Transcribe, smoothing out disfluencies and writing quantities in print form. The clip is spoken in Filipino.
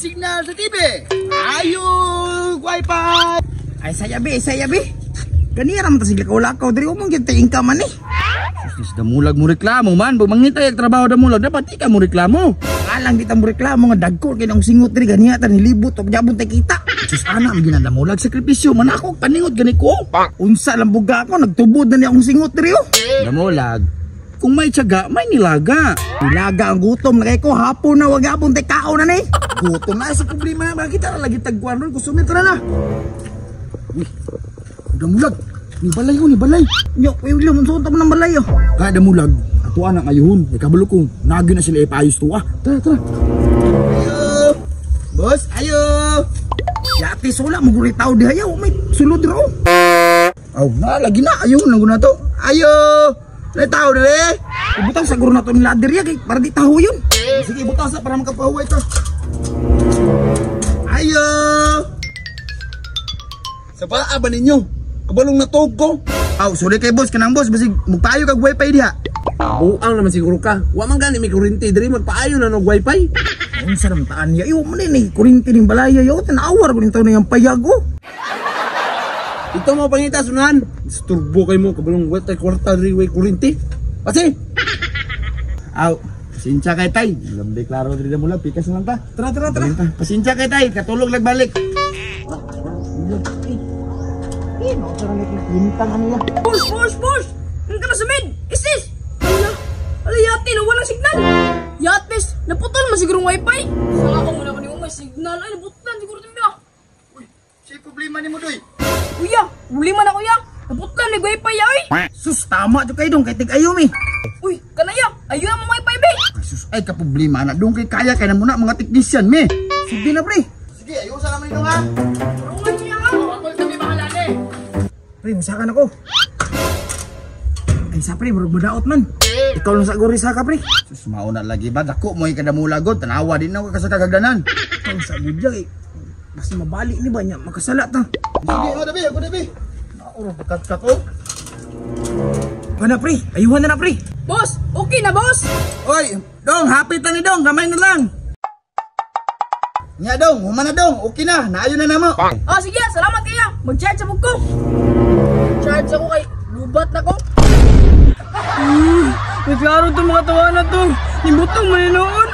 signal sa TV. Ayo, wifi. Ay saya be. Ganira man ta sigla lakaw diri umong gyud tingka man eh. Sus, damulag mo reklamo man. Pag mangitay ang trabaho damulag, dapat di ka mo reklamo. Alang di ta mo reklamo nga dagko kay nang singot diri ganiya ta nilibot og jabon tay kita. Sus, ana ang ginadamulag sakripisyo man ako paningot gani ko. Unsa lang buga ako nagtubod na ni akong singot diri oh. Damulag, kung may tiyaga, may nilaga. Nilaga ang gutom na kay ko hapon na wag hapon tay kao na ni. Gutom na sa problema na bakit lagi tagkuan ron kusumitra na. Damulag, ni balay. Yo, wala man suot man balay oh. Kada mulag, ato anak ayuhon, ikabalo ko, nagin na sila ipayos to ah. Tara. Ayo. Boss, ayo. Yati sula mo guri tao di ayaw, may sulod ro. Aw, lagi na ayuhon nang guna to. Ayo. May tao dali. Ibutang sa guro na to ni lader ya kay para di taho yun. Sige, butang sa para makapahuway to. Ayo. Sa paa ba ninyo? Kabalong natog ko. Aw, sorry kay boss kanang boss basig magpayo kag wifi diha. Buang naman siguro ka. Wa man gani may kuryente diri magpaayo na og wifi. Unsa ram taan ya? Iyo man ni kuryente ning balaya yo tinawar ko ning taw na yang payago. Ito mo pangita sunan. Disturbo kay mo kabalong wet kwarta diri way kuryente. Pasi. Aw, pasensya kay tay. Lambe klaro diri mo lang pikas lang ta. Tara. Pasensya kay tay, katulog lag balik. No, bintang ano yan? Boss! Ang ka na sa med! Isis! Ala yati na walang signal! Yatis! Naputol mo sigurong wifi! Saka ka muna kanina may signal! Ay naputulan siguro din ba? Uy, si problema ni mo doy! Kuya! Problema na kuya! Naputulan may wifi ya oy! Sus, tama dyo kayo dong kay tig-ayaw mi! Uy! Kanaya! Ayun ang wifi be! Ay sus, ay kaproblema na dong kay kaya na muna mga teknisyan mi! Sige na pre! Sige, ayusa naman ito ha. Rungan niya nga! Ako sabi makalala eh! Pre, masakan ako! Ay sa pre, marag madaot man! Ikaw lang sa guri saka pre! Sus, mauna lagi ba? Dako mo yung kadamulagod. Tanawa din ako kasakagagdanan. Ikaw sa gudya eh! Basta mabalik ni ba niya, makasala ta! Sige, ako dabi! Nauro, pagkat oh! Ano pre? Ayuhan na pre! Boss! Okay na boss! Oy! Dong, hapit na ni Dong! Gamay na lang! Nga dong, humana dong, okay na, naayon na namo. Oh sige, salamat kaya! Mag-charge ako ko! Charge ako kay lubat na ko! May klaro itong mga tawa na to! Ibutang maninoon!